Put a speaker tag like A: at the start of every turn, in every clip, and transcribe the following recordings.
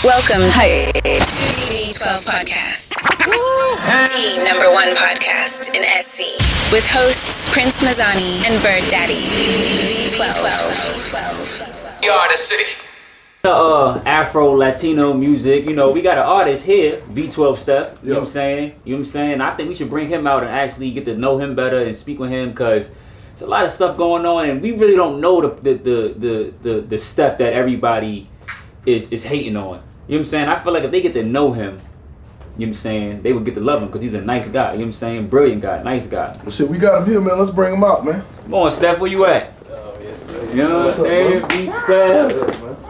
A: Welcome to the V12 Podcast, the #1 podcast in SC, with hosts Prince Mazzani and Bird Daddy. V12.
B: We are the city.
C: Afro Latino music, we got an artist here, V12STEFF. You know what I'm saying? I think we should bring him out and actually get to know him better and speak with him, because there's a lot of stuff going on and we really don't know the stuff that everybody is hating on. You know what I'm saying? I feel like if they get to know him, you know what I'm saying, they would get to love him because he's a nice guy. You know what I'm saying? Brilliant guy, nice guy.
D: Well, shit, we got him here, man. Let's bring him out, man.
C: Come on, Steff, where you at?
E: Oh, yes, sir.
C: You know what I'm saying? V12.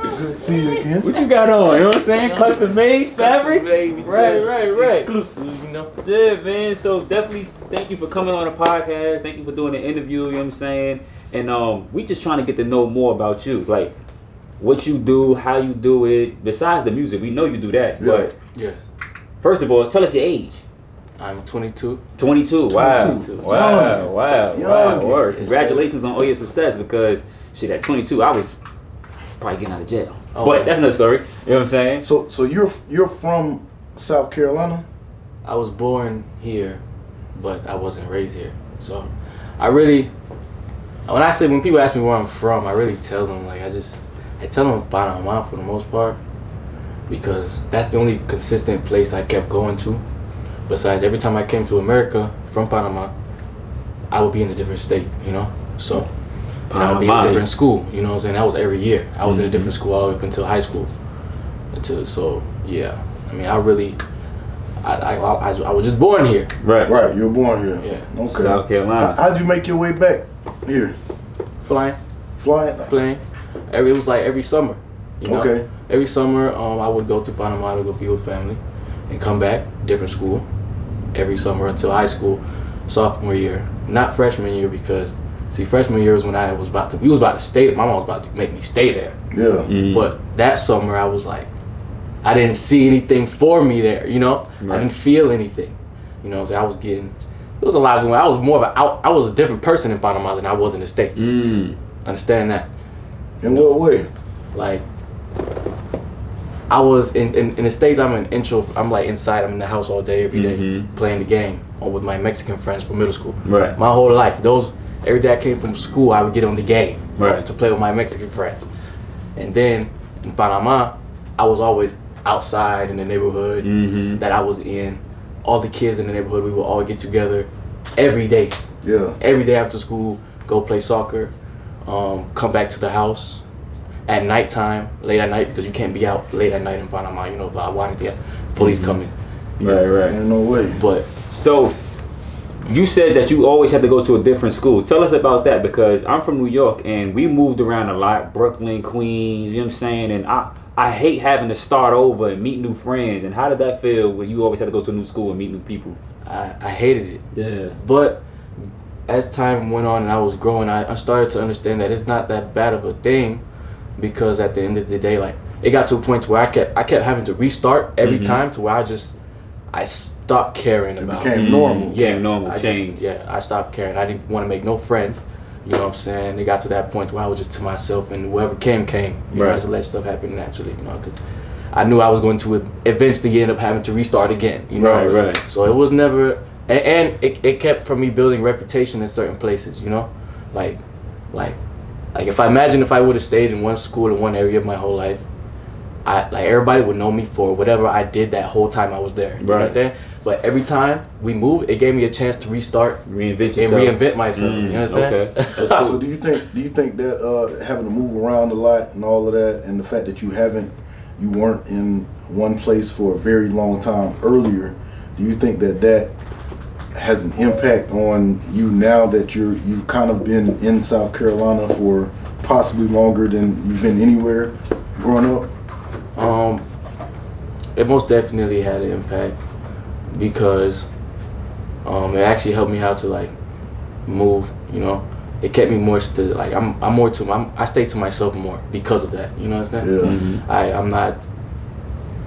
D: Good to see you again.
C: What you got on? You know what I'm saying? Custom made fabrics? Right.
E: Exclusive,
C: Yeah, man. So definitely thank you for coming on the podcast. Thank you for doing the interview, you know what I'm saying? And we just trying to get to know more about you. Like, what you do, how you do it. Besides the music, we know you do that.
D: Yeah.
C: But
E: Yes.
C: first of all, tell us your age.
E: I'm 22.
C: 22. Wow.
E: 22.
C: Wow.
D: Young.
C: Word.
E: Yes,
C: Congratulations on all your success, because shit, at 22, I was probably getting out of jail.
E: Oh,
C: but
E: man.
C: that's another story. You know what I'm saying?
D: So you're from South Carolina?
E: I was born here, but I wasn't raised here. So I really, when people ask me where I'm from, I really tell them, I tell them Panama for the most part, because that's the only consistent place I kept going to. Besides, every time I came to America from Panama, I would be in a different state, So, I would be in a different school, you know what I'm saying? That was every year. I was in a different school all the way up until high school. I was just born here.
D: Right, you were born here.
E: Yeah.
D: Okay.
C: South Carolina.
D: How'd you make your way back here?
E: Flying.
D: Flying?
E: It was like every summer,
D: Okay.
E: Every summer, I would go to Panama to go be with family, and come back, different school, every summer until high school, sophomore year, not freshman year, because freshman year was when we was about to stay. My mom was about to make me stay there.
D: Yeah.
C: Mm.
E: But that summer, I was like, I didn't see anything for me there,
C: Right.
E: I didn't feel anything, So I was getting, it was a lot going on. I was more of I was a different person in Panama than I was in the States. Understand that?
D: In what way?
E: Like, I was in the States. I'm like inside. I'm in the house all day, every day, playing the game, or with my Mexican friends from middle school.
C: Right.
E: My whole life, every day I came from school, I would get on the game,
C: Right.
E: to play with my Mexican friends. And then in Panama, I was always outside in the neighborhood that I was in. All the kids in the neighborhood, we would all get together every day.
D: Yeah.
E: Every day after school, go play soccer, come back to the house at nighttime, late at night, because you can't be out late at night in Panama, the police coming.
C: Right.
D: Ain't no way.
E: But
C: So, you said that you always had to go to a different school. Tell us about that, because I'm from New York and we moved around a lot. Brooklyn, Queens, you know what I'm saying? And I hate having to start over and meet new friends. And how did that feel when you always had to go to a new school and meet new people?
E: I hated it.
C: Yeah.
E: But as time went on and I was growing, I started to understand that it's not that bad of a thing, because at the end of the day, like, it got to a point where I kept having to restart every time, to where I stopped caring about
D: It became normal.
E: Yeah,
C: normal change.
E: I stopped caring. I didn't want to make no friends. You know what I'm saying? It got to that point where I was just to myself, and whoever came. You know, I just let stuff happen naturally. Because I knew I was going to eventually end up having to restart again.
C: Right.
E: So it was never, and it kept from me building reputation in certain places. Like if I would have stayed in one school in one area my whole life, everybody would know me for whatever I did that whole time I was there. You understand? But every time we moved, it gave me a chance to restart,
C: Reinvent
E: and
C: yourself.
E: reinvent myself. You understand?
C: Okay.
D: So do you think that having to move around a lot and all of that, and the fact that you weren't in one place for a very long time earlier, do you think that has an impact on you now that you've kind of been in South Carolina for possibly longer than you've been anywhere growing up?
E: It most definitely had an impact, because it actually helped me how to move. It kept me more still. I stay to myself more because of that. You know what I'm saying?
D: Yeah.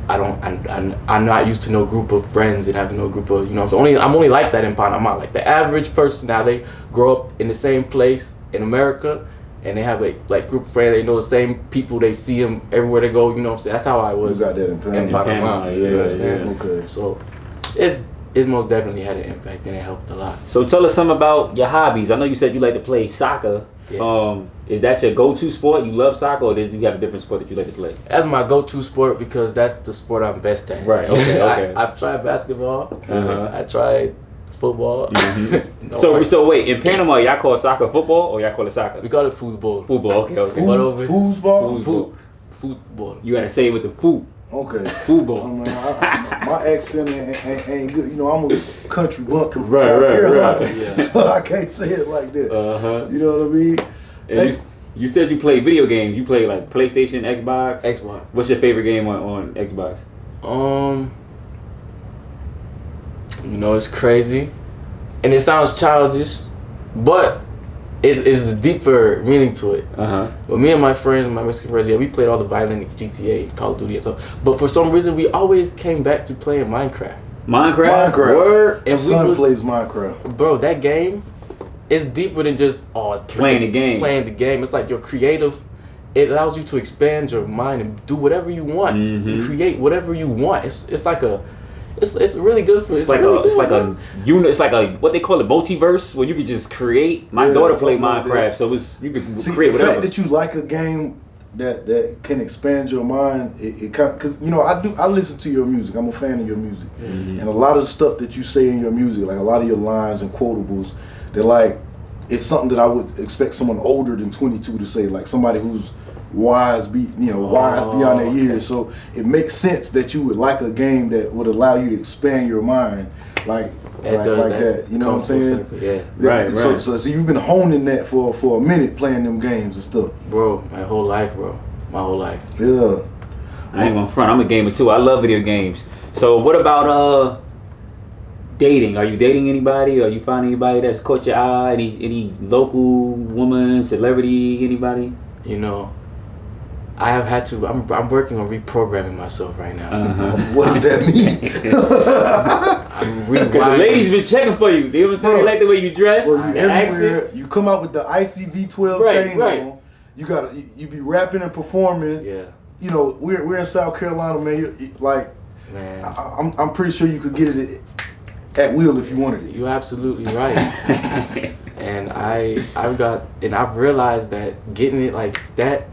E: I'm not used to no group of friends and having no group of, so I'm only like that in Panama. Like the average person now, they grow up in the same place in America, and they have like group of friends. They know the same people. They see them everywhere they go. You know what I'm saying? That's how I was.
D: You got that in
E: Panama.
D: Yeah. Okay.
E: So it's most definitely had an impact, and it helped a lot.
C: So tell us something about your hobbies. I know you said you like to play soccer.
E: Yes.
C: Is that your go-to sport? You love soccer, or do you have a different sport that you like to play?
E: That's my go-to sport because that's the sport I'm best at.
C: Right. Okay. Okay.
E: I tried basketball. I tried football.
C: Mm-hmm. So wait, in Panama, y'all call soccer football, or y'all call it soccer?
E: We call it football.
C: Football. Okay.
D: Foosball.
E: Football.
C: You gotta say it with the foot.
D: Okay.
C: Football.
D: My accent ain't good. You know, I'm a country bumpkin from
C: Right,
D: South
C: right,
D: Carolina,
C: right.
E: Yeah.
D: so I can't say it like that. You know what I mean?
C: And you said you play video games. You play like PlayStation, Xbox.
E: Xbox.
C: What's your favorite game on Xbox?
E: You know, it's crazy, and it sounds childish, but it's the deeper meaning to it. But me and my friends, my Mexican friends, we played all the violent GTA, Call of Duty and stuff. But for some reason, we always came back to playing Minecraft.
C: Minecraft. Word.
D: And my son plays Minecraft.
E: Bro, that game is deeper than just it's
C: playing the game.
E: Playing the game. It's like you're creative. It allows you to expand your mind and do whatever you want. And create whatever you want. It's like a. It's really good for.
C: It's like a what they call it, multiverse, where you could just create. My daughter played Minecraft, so you could create whatever.
D: The fact that you like a game that can expand your mind, because you know I listen to your music. I'm a fan of your music, and a lot of the stuff that you say in your music, like a lot of your lines and quotables, they're like it's something that I would expect someone older than 22 to say, like somebody who's wise beyond their years. So it makes sense that you would like a game that would allow you to expand your mind like that. You know what I'm saying?
E: Yeah.
C: Right.
D: So you've been honing that for a minute, playing them games and stuff.
E: Bro, my whole life, bro. My whole life.
D: Yeah.
C: I ain't gonna front. I'm a gamer too. I love video games. So what about dating? Are you dating anybody? Are you finding anybody that's caught your eye? Any local woman, celebrity, anybody?
E: You know, I have had to. I'm working on reprogramming myself right now.
D: What does that mean?
C: The ladies been checking for you. They ever say they like the way you dress?
D: Well, you everywhere. You come out with the icy V12 chain on. You be rapping and performing.
E: Yeah.
D: You know, we're in South Carolina, man. I'm pretty sure you could get it at will if you wanted it.
E: You're absolutely right. And I've realized that getting it like that,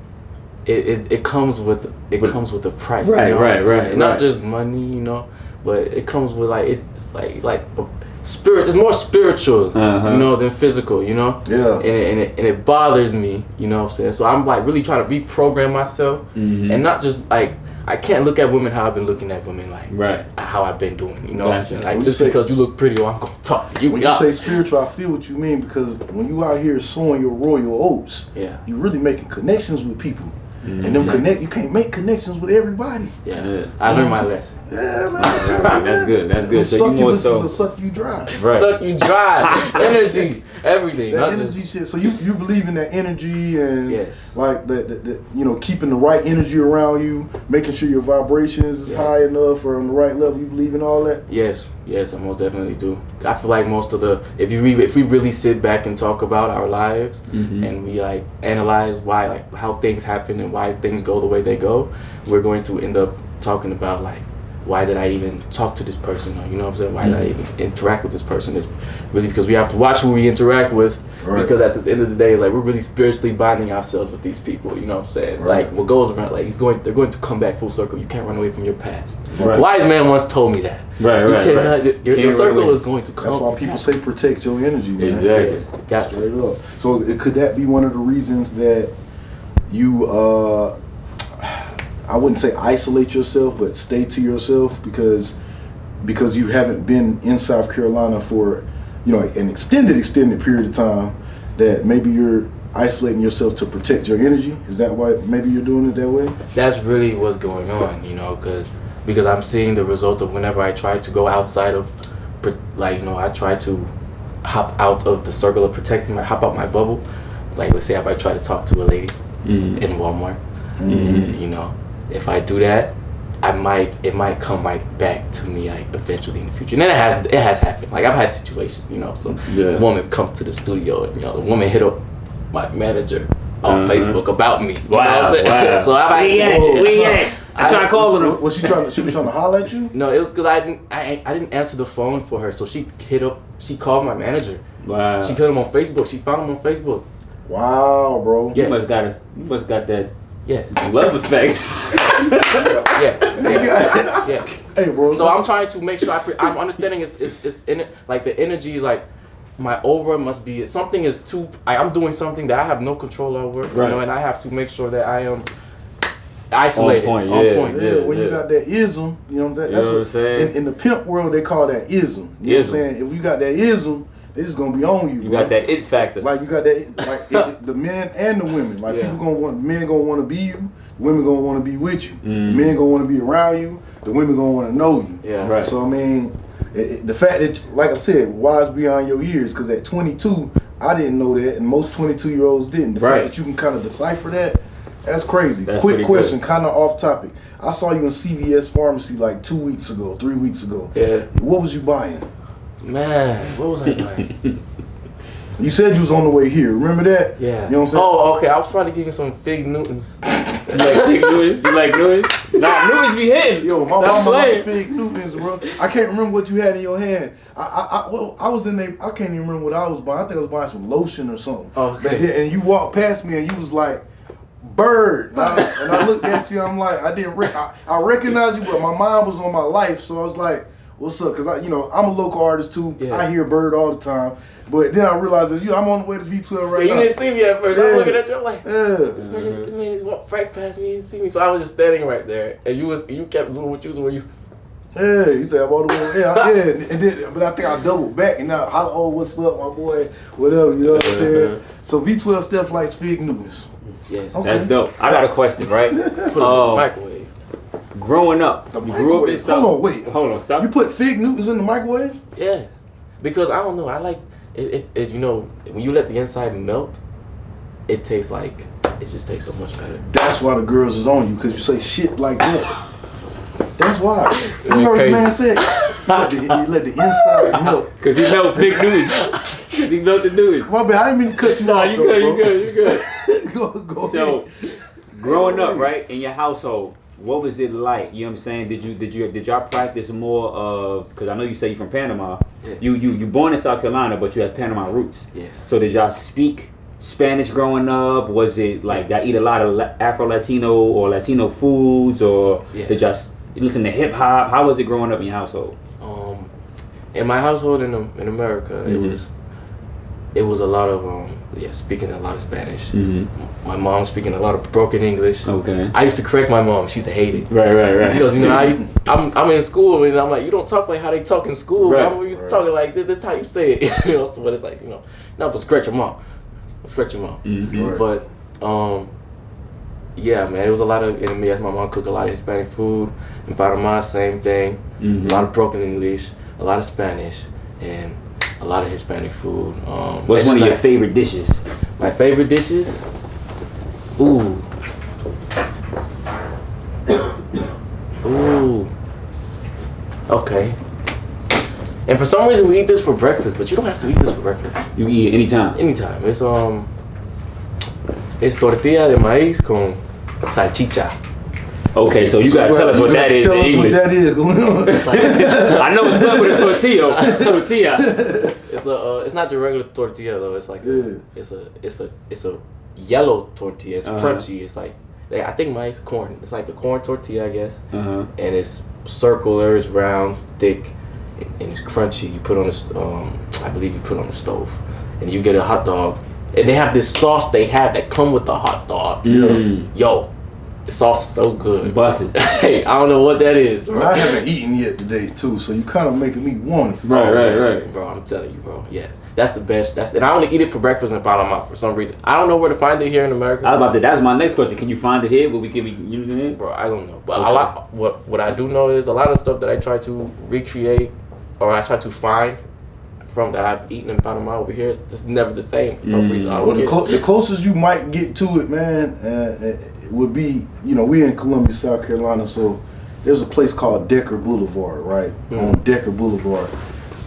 E: it comes with a price.
C: Right,
E: you know
C: right.
E: Not just money, you know, but it comes with it's like a spirit. It's more spiritual, you know, than physical, you know.
D: Yeah.
E: And it bothers me, you know what I'm saying. So I'm like really trying to reprogram myself, and not just like. I can't look at women how I've been looking at women, like how I've been doing, you know what I'm saying? Like just because you look pretty, I'm gonna talk to you.
D: When you say spiritual, I feel what you mean, because when you out here sowing your royal oats, you really making connections with people. And them you can't make connections with everybody.
E: Yeah. I learned my lesson.
D: Yeah, man.
C: That's good. That's good.
D: So suck you dry.
C: Right.
E: Suck you dry. Energy, everything.
D: That energy shit. So you believe in that energy and like that you know, keeping the right energy around you, making sure your vibrations is high enough or on the right level. You believe in all that?
E: Yes, I most definitely do. I feel like most of if we really sit back and talk about our lives and we like analyze why, like how things happen and why things go the way they go, we're going to end up talking about like, why did I even talk to this person? Or, you know what I'm saying? Why did I even interact with this person? It's really because we have to watch who we interact with. Right. Because at the end of the day, like we're really spiritually binding ourselves with these people. You know what I'm saying?
D: Right.
E: Like what goes around, like they're going to come back full circle. You can't run away from your past.
D: Right.
E: A wise man once told me that. Your circle is going to come.
D: That's why people say protect your energy, man.
C: Exactly.
E: Got
D: straight up. So could that be one of the reasons that you I wouldn't say isolate yourself, but stay to yourself because you haven't been in South Carolina for, you know, an extended period of time, that maybe you're isolating yourself to protect your energy? Is that why maybe you're doing it that way?
E: That's really what's going on, you know, because I'm seeing the result of whenever I try to go outside of, like, you know, I try to hop out of the circle of protecting hop out my bubble. Like, let's say if I try to talk to a lady in Walmart, you know, if I do that, it might come right back to me, like, eventually in the future. And then it has happened. Like, I've had situations, you know, so the woman come to the studio and, you know, the woman hit up my manager on Facebook about me. You know
C: Wow,
E: what I'm saying?
C: wow.
E: So I'm like,
C: I tried calling her.
D: Was she trying to holler at you?
E: No, it was because I didn't answer the phone for her, so she called my manager.
C: Wow.
E: She put him on Facebook. She found him on Facebook.
D: Wow, bro.
E: Yeah.
C: You must got that
E: Yes.
C: love effect.
E: Yeah.
D: Hey, bro.
E: So I'm trying to make sure I'm understanding it's in it, like the energy is like my aura must be something is too. I'm doing something that I have no control over,
C: right.
E: you know, and I have to make sure that I am isolated.
C: On point.
D: Yeah, when you got that ism, you know what I'm saying?
C: You know what I'm saying?
D: In the pimp world, they call that ism. You know what I'm saying? If you got that ism, they just gonna be on you.
C: You
D: bro.
C: got that it factor.
D: Like you got that, like the men and the women. Like
E: Yeah.
D: men gonna want to be you. Women gonna want to be with you.
C: Mm.
D: Men gonna want to be around you. The women gonna want to know you.
E: Yeah.
C: Right.
D: So I mean, the fact that, like I said, wise beyond your years. Because at 22, I didn't know that, and most 22-year-olds didn't. The
C: Right.
D: fact that you can kind of decipher that. That's crazy.
C: That's
D: Quick
C: pretty
D: question,
C: good.
D: kind of off topic. I saw you in CVS Pharmacy like 2 weeks ago, 3 weeks ago.
E: Yeah.
D: What was you buying?
E: Man, what was I buying?
D: You said you was on the way here. Remember that?
E: Yeah.
D: You know what I'm saying?
E: Oh, okay. I was probably getting some Fig Newtons.
C: You like Fig Newtons? You like Newtons? Nah, Newtons be hitting.
D: Yo, my
C: Stop
D: mama
C: playing.
D: like Fig Newtons, bro. I can't remember what you had in your hand. I was in there. I can't even remember what I was buying. I think I was buying some lotion or something.
E: Okay.
D: But then, and you walked past me and you was like, "Bird," and I looked at you. I'm like, I recognized you, but my mind was on my life, so I was like, "What's up?" Because I'm a local artist too.
E: Yeah.
D: I hear Bird all the time, but then I realized that I'm on the way to V12 right
E: You
D: now.
E: didn't see me at first. I was
D: Yeah.
E: looking at you. I'm like,
D: Yeah.
E: this man walked right past me and see me. So I was just standing right there, and you kept doing what you was doing.
D: Yeah, he said I'm all the way. Yeah, and then, but I think I doubled back and now, oh, what's up, my boy? Whatever, you know what I'm saying? So V12STEFF likes Fig Newtons.
E: Yes.
D: Okay.
C: That's dope. I got a question, right?
E: Put it in the microwave.
C: Growing up,
D: The
C: you grew up in
D: microwave.
C: South.
D: Hold on, wait.
C: Hold on, South.
D: You put Fig Newtons in the microwave?
E: Yeah, because I don't know. I like if you know when you let the inside melt, it tastes like it just tastes so much better.
D: That's why the girls is on you, because you say shit like that. That's why. You
E: went
D: heard the
E: crazy.
D: man say, he let the insides melt.
C: Cause he know Fig Newtons. Cause he know the Newtons.
D: My bad, I didn't mean to cut you
C: Nah,
D: off.
C: you
D: though,
C: good,
D: bro.
C: you good.
D: go
C: So,
D: ahead.
C: growing up, right, in your household, what was it like? You know what I'm saying? Did y'all practice more of? Because I know you say you're from Panama.
E: Yeah.
C: You born in South Carolina, but you have Panama roots.
E: Yes.
C: So did y'all speak Spanish growing up? Was it like y'all eat a lot of Afro Latino or Latino foods, or
E: Yeah.
C: did y'all listen to hip hop? How was it growing up in your household?
E: In my household in America,
C: Mm-hmm.
E: it was a lot of speaking a lot of Spanish.
C: Mm-hmm.
E: My mom speaking a lot of broken English.
C: Okay.
E: I used to correct my mom. She used to hate it.
C: Right.
E: Because I'm in school and I'm like, you don't talk like how they talk in school.
C: Right.
E: You talking like this is how you say it. You know, so but it's like, no, but scratch your mom.
C: Mm-hmm.
D: Right.
E: But yeah, man, it was a lot of enemy. As my mom cooked a lot of Hispanic food. In Panama, same thing.
C: Mm-hmm.
E: A lot of broken English, a lot of Spanish, and a lot of Hispanic food.
C: What's
E: it's
C: one of
E: just
C: your favorite dishes?
E: My favorite dishes? Ooh. Okay. And for some reason we eat this for breakfast, but you don't have to eat this for breakfast.
C: You can eat it anytime.
E: Anytime. It's tortilla de maíz con salchicha.
C: Okay, so you gotta tell us what that is in
D: Tell us what
C: English.
D: that is going on.
C: I know it's up with a tortilla.
E: It's not your regular tortilla though. It's like
D: Yeah.
E: it's a yellow tortilla. It's
C: Uh-huh.
E: crunchy. It's like I think mine's corn. It's like a corn tortilla, I guess.
C: Uh-huh.
E: And it's circular, it's round, thick, and it's crunchy. You put on I believe you put on the stove, and you get a hot dog. And they have this sauce that come with the hot dog.
C: Mm.
E: Yo, the sauce is so good.
C: Bust it.
E: Hey, I don't know what that is, bro.
D: I haven't eaten yet today too, so you kind of making me want it.
C: Right.
E: Bro, I'm telling you, bro. Yeah, that's the best. And I only eat it for breakfast in Panama for some reason. I don't know where to find it here in America.
C: I was about to. That's my next question. Can you find it here? Will we give you using it?
E: Bro, I don't know. But
C: Okay.
E: a lot. What I do know is a lot of stuff that I try to recreate or I try to find from that I've eaten in Panama over here, it's just never the same for some reason. I don't
D: Well,
E: get it.
D: the closest you might get to it, man, would be, we're in Columbia, South Carolina, so there's a place called Decker Boulevard, right? On Decker Boulevard.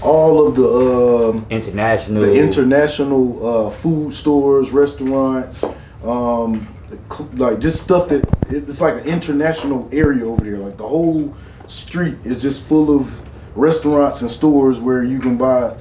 D: All of the
C: International
D: international food stores, restaurants, like just stuff that it's like an international area over there. Like the whole street is just full of restaurants and stores where you can buy,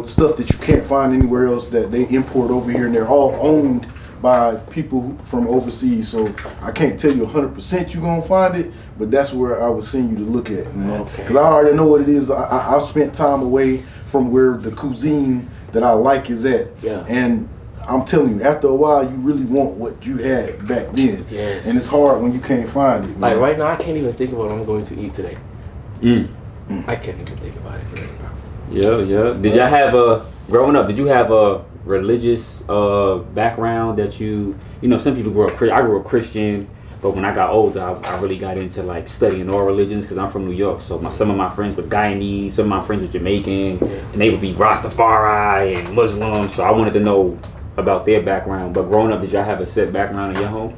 D: stuff that you can't find anywhere else that they import over here, and they're all owned by people from overseas. So I can't tell you 100% you're gonna find it, but that's where I would send you to look at, man. Because I already know what it is. I've spent time away from where the cuisine that I like is at, and I'm telling you, after a while, you really want what you had back then.
E: Yes.
D: And it's hard when you can't find it, man.
E: Like right now, I can't even think about what I'm going to eat today. I can't even think about it right now.
C: Yeah. Did y'all have growing up, did you have a religious background that you know, some people grew up, I grew up Christian, but when I got older, I really got into like studying all religions because I'm from New York. So some of my friends were Guyanese, some of my friends were Jamaican, and they would be Rastafari and Muslim. So I wanted to know about their background. But growing up, did y'all have a set background in your home?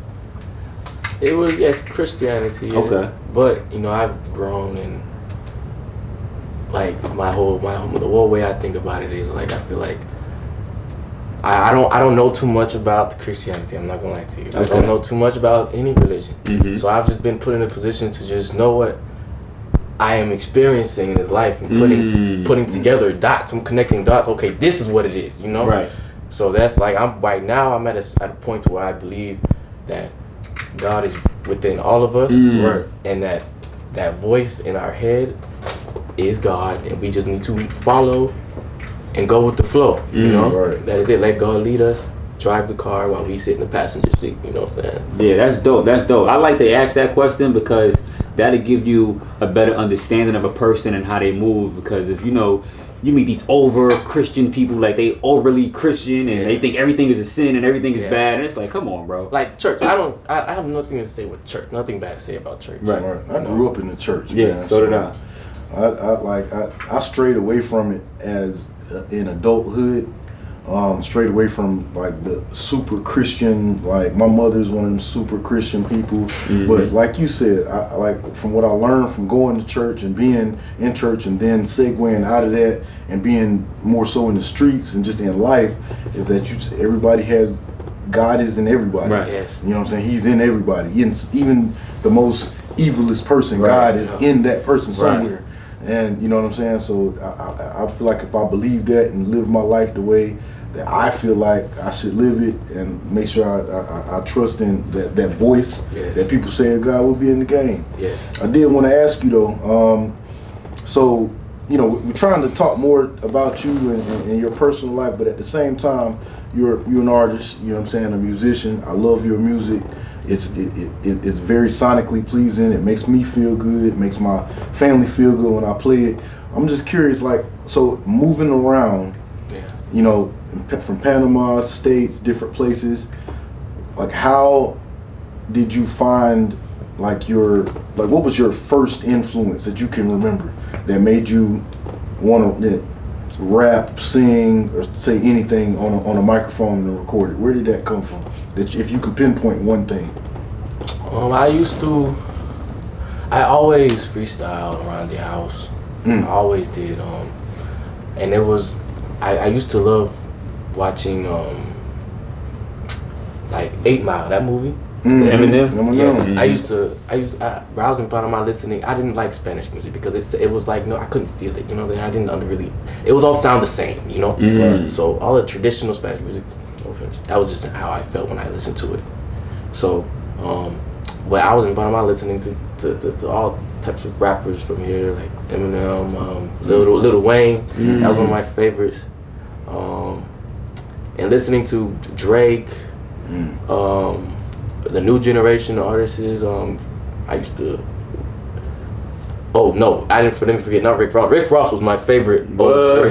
E: It was, yes, Christianity. Yeah. Okay. But you know, I've grown, and like the whole way I think about it is like, I feel like I don't know too much about Christianity. I'm not gonna lie to you. Okay. I don't know too much about any religion. So I've just been put in a position to just know what I am experiencing in this life and putting together dots. I'm connecting dots. Okay, this is what it is. You know.
C: Right.
E: So that's like, I'm at a point where I believe that God is within all of us,
D: right,
E: and that voice in our head is God, and we just need to follow and go with the flow. You know,
D: right.
E: That is it. Let God lead us. Drive the car while we sit in the passenger seat. You know what I'm saying?
C: Yeah, that's dope. I like to ask that question because that'll give you a better understanding of a person and how they move. Because if you meet these over Christian people, like they overly Christian and they think everything is a sin and everything is bad, and it's like, come on, bro.
E: Like church, I have nothing to say with church, nothing bad to say about church.
D: Right. I grew up in the church.
C: Yeah,
D: man,
C: so did I.
D: I strayed away from it as in adulthood. Straight away from like the super Christian, like my mother's one of them super Christian people. But like you said, I like from what I learned from going to church and being in church and then segueing out of that and being more so in the streets and just in life, is that everybody has, God is in everybody.
C: Right.
E: Yes.
D: You know what I'm saying? He's in everybody. Even the most evilest person, God is in that person somewhere. Right. And you know what I'm saying? So I feel like if I believe that and live my life the way that I feel like I should live it, and make sure I trust in that voice that people say God will be in the game.
E: Yes.
D: I did want to ask you though, so we're trying to talk more about you and your personal life, but at the same time, you're an artist, you know what I'm saying, a musician. I love your music. It's very sonically pleasing. It makes me feel good. It makes my family feel good when I play it. I'm just curious, like, so moving around, from Panama, states, different places, like how did you find what was your first influence that you can remember that made you want to rap, sing, or say anything on a microphone and record it? Where did that come from? That if you could pinpoint one thing.
E: I always freestyled around the house. I always did. And it was, I used to love watching like 8 Mile, that movie.
C: Eminem.
E: Yeah. I was in Panama listening. I didn't like Spanish music because it was like, no, I couldn't feel it. You know what I'm saying? I didn't really. It was all sound the same. You know. So all the traditional Spanish music, no offense, that was just how I felt when I listened to it. So, when I was in Panama listening to all types of rappers from here, like Eminem, Lil Wayne. That was one of my favorites. And listening to Drake, the new generation of artists. I used to. Oh no, I didn't forget. Not Rick Ross. Rick Ross was my favorite. I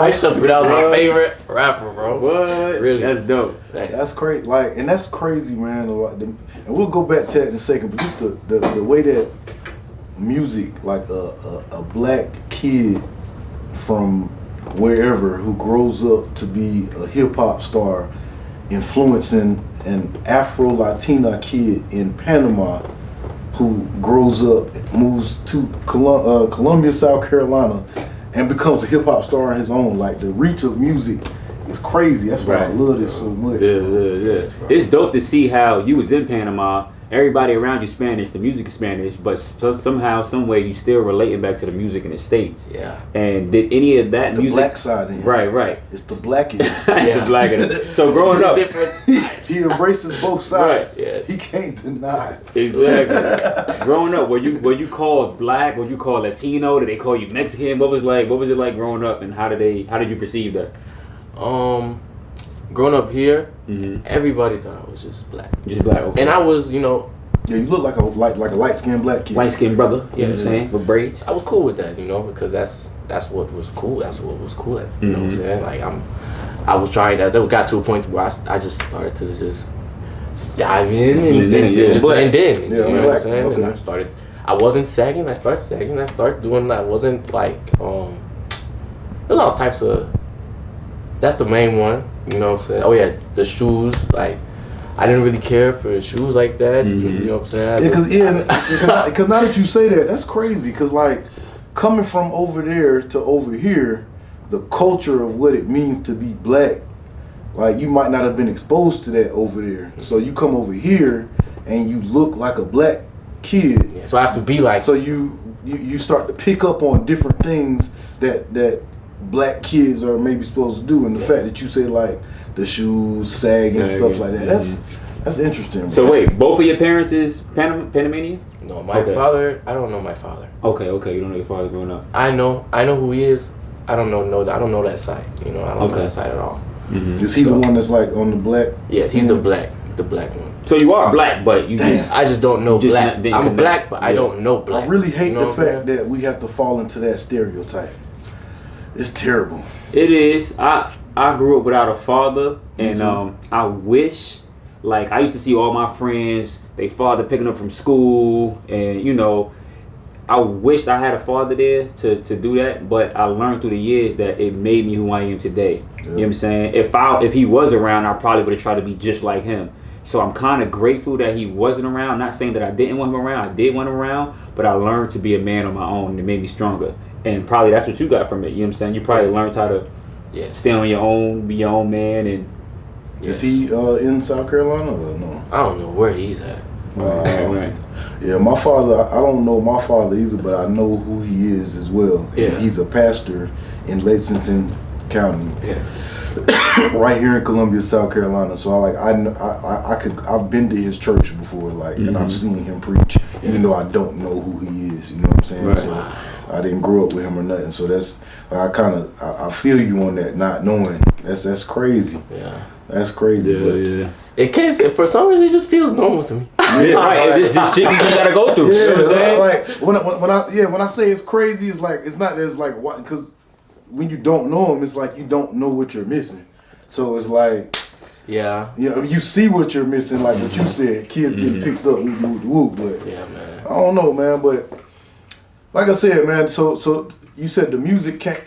E: used to think that was my favorite rapper, bro.
C: What?
E: Really?
C: That's dope.
D: That's crazy. And that's crazy, man. And we'll go back to that in a second. But just the way that music, like a black kid from wherever who grows up to be a hip hop star, influencing an Afro-Latina kid in Panama who grows up, moves to Columbia, South Carolina, and becomes a hip hop star on his own. Like the reach of music it's crazy. That's why I love this so much.
C: Yeah. It's dope to see how you was in Panama. Everybody around you Spanish, the music is Spanish, but somehow, some way, you still relating back to the music in the States.
E: Yeah.
C: And did any of that
D: it's the
C: music?
D: black side in him.
C: Right.
D: It's the black in him.
C: It's the black in it. So growing up,
D: he embraces both sides.
E: Right, yeah.
D: He can't deny it.
C: Exactly. Growing up, were you called black? Were you called Latino? Did they call you Mexican? What was it like growing up, and how did you perceive that?
E: Growing up here, everybody thought I was just black.
C: Just black, okay.
E: And I was, you know.
D: Yeah, you look like a light-skinned black kid.
C: Light-skinned brother, you know what I'm saying, with braids.
E: I was cool with that, you know, because that's what was cool. That's what was cool. You know what I'm saying? Like I was trying that. It got to a point where I just started to just dive in and just blend in.
D: Yeah,
E: you know what I'm saying?
D: Okay.
E: And I wasn't sagging. I started sagging. I started doing. I wasn't like there's all types of. That's the main one. You know what I'm saying? Oh yeah, the shoes. Like I didn't really care for shoes like that. You know what I'm saying?
D: Because now that you say that, that's crazy. Because like coming from over there to over here, the culture of what it means to be black, like you might not have been exposed to that over there. So you come over here and you look like a black kid.
E: Yeah, so I have to be like.
D: So you start to pick up on different things that black kids are maybe supposed to do, and the fact that you say like the shoes sagging and stuff like that, that's interesting. Bro.
C: So wait, both of your parents is Panamanian?
E: No, my father. I don't know my father.
C: Okay, you don't know your father growing up.
E: I know who he is. I don't know that side. You know, I don't know that side at all.
D: Is he the one that's like on the black?
E: Yeah, he's the black one.
C: So you are black, but you
E: I just don't know black. I'm black, but I don't know black.
D: I really hate the fact that we have to fall into that stereotype. It's terrible.
C: It is. I grew up without a father, and I wish, like, I used to see all my friends, they father picking up from school, and you know, I wished I had a father there to do that, but I learned through the years that it made me who I am today. You know what I'm saying? If he was around, I probably would have tried to be just like him. So I'm kind of grateful that he wasn't around. Not saying that I didn't want him around. I did want him around, but I learned to be a man on my own, and it made me stronger. And probably that's what you got from it. You know what I'm saying? You probably learned how to stand on your own, be your own man. And
D: is he in South Carolina or no?
E: I don't know where he's at.
C: Right.
D: Yeah, my father, I don't know my father either, but I know who he is as well.
E: Yeah.
D: And he's a pastor in Lexington County.
E: Yeah.
D: Right here in Columbia, South Carolina. So I've been to his church before, like, and I've seen him preach, even though I don't know who he is. You know what I'm saying?
C: Right.
D: So I didn't grow up with him or nothing. So that's I feel you on that, not knowing. That's crazy.
E: Yeah.
D: That's crazy.
C: Yeah.
E: It can't. For some reason, it just feels normal to me.
C: Yeah, right. It's just shit you gotta go through.
D: Yeah,
C: you know what I'm saying?
D: Like when I say it's crazy, it's like it's not as like what, because when you don't know him, it's like you don't know what you're missing. So it's like, you see what you're missing, like what you said, kids getting picked up, but
E: yeah, man.
D: I don't know, man, but like I said, man, so you said the music came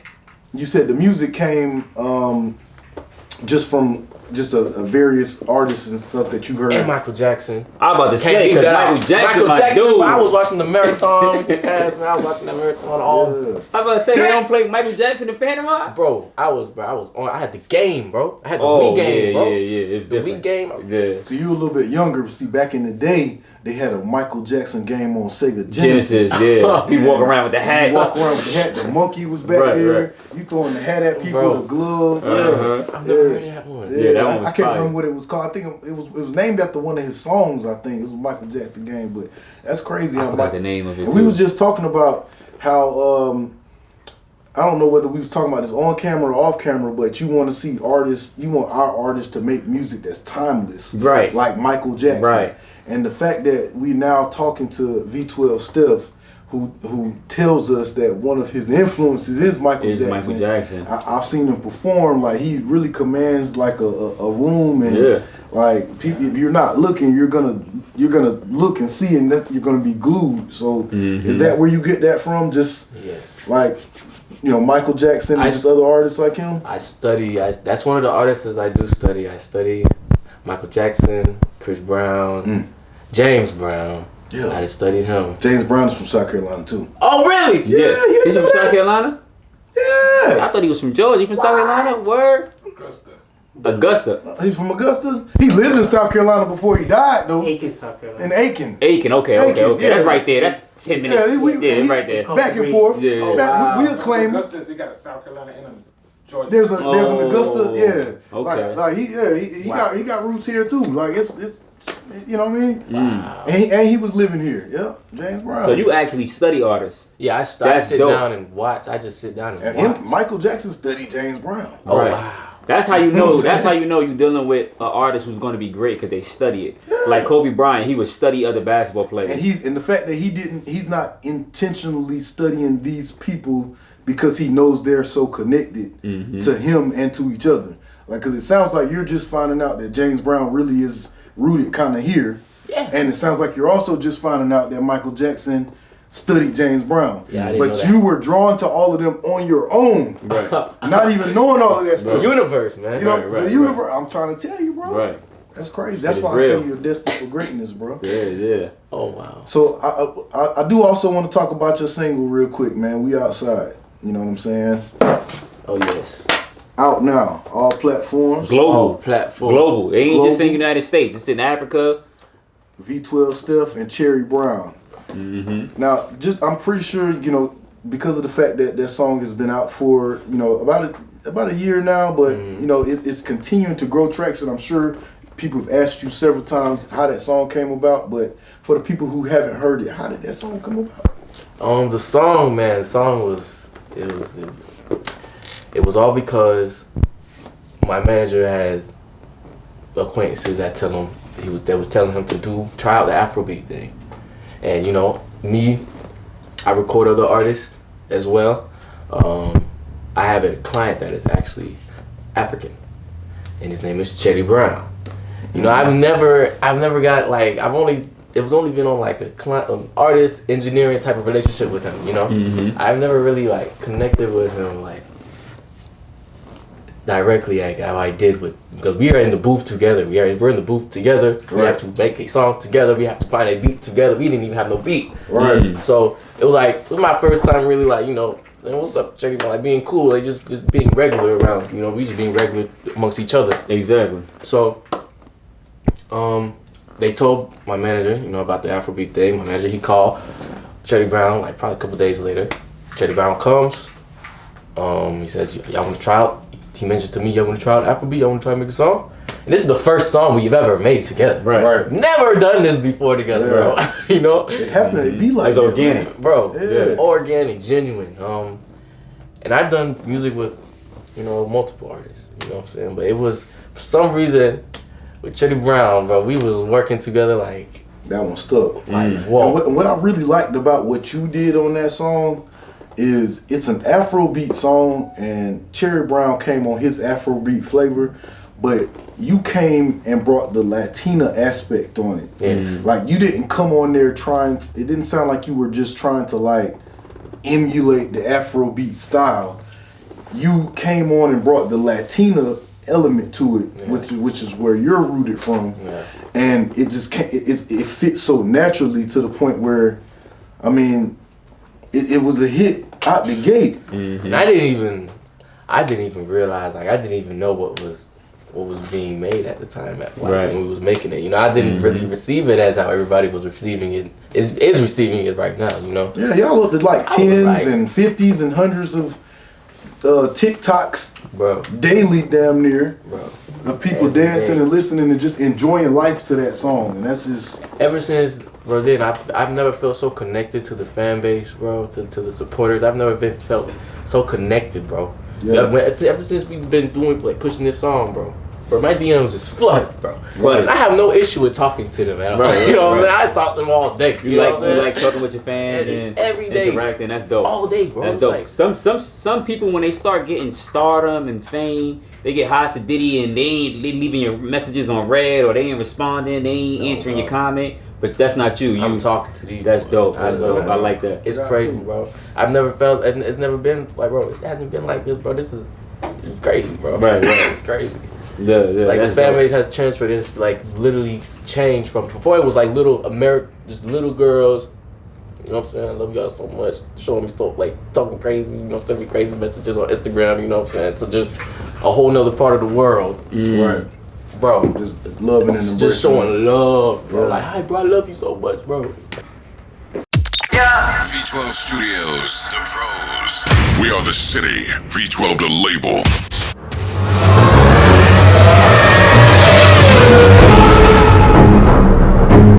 D: just from a various artists and stuff that you heard.
E: And Michael Jackson.
C: I'm about to say, because Michael Jackson, dude.
E: I was watching the marathon with the past, man. I was watching that marathon all.
D: Yeah.
C: I'm about to say, they don't play Michael Jackson in Panama?
E: Bro, I was on. I had the game, bro. I had the Wii game, bro.
C: Yeah. It's
E: the
C: different.
E: Wii game.
C: Yeah.
D: So you were a little bit younger. See, back in the day, they had a Michael Jackson game on Sega Genesis.
C: Yeah. He walk around with the hat.
D: You walk around with the hat. The monkey was back there. Right. You throwing the hat at people,
E: bro.
D: the glove.
E: I've never heard of that one.
C: Yeah, that one was
D: I can't
C: fire.
D: remember what it was called. I think it was named after one of his songs. I think it was a Michael Jackson game. But that's crazy.
C: I forgot the name of it.
D: And we was just talking about how I don't know whether we was talking about this on camera or off camera, but you want to see artists. You want our artists to make music that's timeless,
C: right?
D: Like Michael Jackson,
C: right?
D: And the fact that we now talking to V12STEFF, who tells us that one of his influences is Michael Jackson. I've seen him perform. Like, he really commands like a room, and like people, if you're not looking, you're gonna look and see, and you're gonna be glued. So is that where you get that from? Just like, you know, Michael Jackson and just other artists like him?
E: I study. That's one of the artists I do study. I study Michael Jackson, Chris Brown, James Brown. Yeah. I just studied him.
D: James Brown is from South Carolina too.
E: Oh, really?
D: Yeah.
C: He's from South Carolina?
D: Yeah.
C: I thought he was from Georgia. He from South Carolina? Word?
B: Augusta.
C: Augusta.
D: He's from Augusta. He lived in South Carolina before he died, though.
B: Aiken, South Carolina.
D: In Aiken.
C: Aiken, okay.
D: Yeah.
C: That's right there. That's 10 minutes. Yeah, right there.
D: Back and forth.
C: Yeah.
D: We'll claim
F: Augusta, they got a South Carolina and a Georgia.
D: there's an Augusta, yeah.
C: Okay.
D: Like he got roots here too. Like it's you know what I mean?
E: Wow.
D: And he was living here. Yep, James Brown.
C: So you actually study artists.
E: Yeah, I sit
C: dope.
E: down and watch. I just sit down and watch.
D: Michael Jackson studied James Brown.
E: Oh,
C: Right.
E: wow.
C: That's how you know. That's how you know you're dealing with an artist who's going to be great because they study it.
D: Yeah.
C: Like Kobe Bryant, he would study other basketball players.
D: And the fact that he's not intentionally studying these people because he knows they're so connected to him and to each other. Like, because it sounds like you're just finding out that James Brown really is rooted kind of here.
E: Yeah.
D: And it sounds like you're also just finding out that Michael Jackson studied James Brown.
E: Yeah, I didn't know
D: but
E: that.
D: you were drawn to all of them on your own.
C: Right.
D: Not even knowing all of that
E: The
D: stuff.
E: universe, man.
D: You know,
C: Right,
D: the universe. I'm trying to tell you, bro.
C: Right.
D: That's crazy. That's
C: is
D: why I
C: real.
D: say you're destined for greatness, bro.
C: Yeah.
E: Oh, wow.
D: So I do also want to talk about your single real quick, man. We outside. You know what I'm saying?
E: Oh, yes.
D: Out now, all platforms.
C: Global.
E: Platform.
C: Global. It ain't just in the
D: Global.
C: United States. It's in Africa.
D: V12STEFF and Chery Brown. Now, I'm pretty sure, you know, because of the fact that that song has been out for, you know, about a year now, but you know, it's continuing to grow traction. I'm sure people have asked you several times how that song came about, but for the people who haven't heard it, how did that song come about?
E: The song, man, it was all because my manager has acquaintances that was telling him to try out the Afrobeat thing. And you know, I record other artists as well. I have a client that is actually African, and his name is Chery Brown. You know, I've never got like it was only been on like a client, artist engineering type of relationship with him. You know, I've never really like connected with him like directly like how I did because we are in the booth together. We're in the booth together.
D: Right.
E: We have to make a song together. We have to find a beat together. We didn't even have no beat.
D: Right.
E: So it was my first time really like, you know, what's up, Chery? Like being cool, like just being regular around. You know, we just being regular amongst each other.
C: Exactly.
E: So, they told my manager, you know, about the Afrobeat thing. My manager, he called Chery Brown like probably a couple days later. Chery Brown comes. He says, y'all want to try out? He mentions to me, y'all want to try out Afrobeat? Y'all want to try to make a song? And this is the first song we've ever made together.
D: Right.
E: Never done this before together, bro. You know?
D: It happened. It be like
C: It's
D: that,
C: organic.
D: man.
E: Bro,
D: Yeah.
E: organic, genuine. And I've done music with, you know, multiple artists. You know what I'm saying? But it was, for some reason, with Chery Brown, bro, we was working together like
D: That one stuck.
E: whoa.
D: And what I really liked about what you did on that song is it's an Afrobeat song, and Chery Brown came on his Afrobeat flavor, but you came and brought the Latina aspect on it.
E: Yes.
D: Like you didn't come on there it didn't sound like you were just trying to like emulate the Afrobeat style. You came on and brought the Latina element to it, which is where you're rooted from, and it just it fits so naturally to the point where, I mean, it was a hit out the gate.
E: And I didn't even realize, like I didn't even know what was being made at the time when we was making it. You know, I didn't really receive it as how everybody was receiving it. Is receiving it right now. You know.
D: Yeah, y'all looked at like tens and 50s and hundreds of TikToks,
E: bro,
D: daily, damn near,
E: bro,
D: of people dancing and listening and just enjoying life to that song, and that's just.
E: Ever since, bro, then I've never felt so connected to the fan base, bro, to the supporters. I've never felt so connected, bro.
D: Yeah.
E: Ever since we've been doing pushing this song, bro, my DMs is flooded, bro.
C: Right.
E: And I have no issue with talking to them at all.
C: Right,
E: you know what I'm
C: right.
E: saying? I talk to them all day.
C: You
E: know what I'm saying?
C: like talking with your fans and
E: every day,
C: interacting. That's dope.
E: all day, bro.
C: That's
E: It's
C: dope.
E: like-
C: Some people, when they start getting stardom and fame, they get high acidity and they leaving your messages on red, or they ain't responding, they ain't answering your comment. But that's not you.
E: I'm talking to these.
C: That's
E: bro.
C: dope. That's dope. I like that.
E: It's
D: Yeah,
E: crazy,
D: too.
E: bro. I've never felt, and it's never been like, bro. It hasn't been like this, bro. This is crazy, bro.
C: Right.
E: It's crazy.
C: Yeah.
E: Like the
C: that's
E: fan
C: dope.
E: base has transferred. It's like literally changed from before. It was like just little girls. You know what I'm saying? I love y'all so much. Showing me stuff like talking crazy. You know, sending me crazy messages on Instagram. You know what I'm saying? So just a whole nother part of the world.
D: Right.
E: Bro.
D: Just loving and embracing.
E: Just showing love, bro.
D: Yeah.
E: Like, hi, bro, I love you so much, bro.
B: V12 Studios, the pros. We are the city. V12 the label.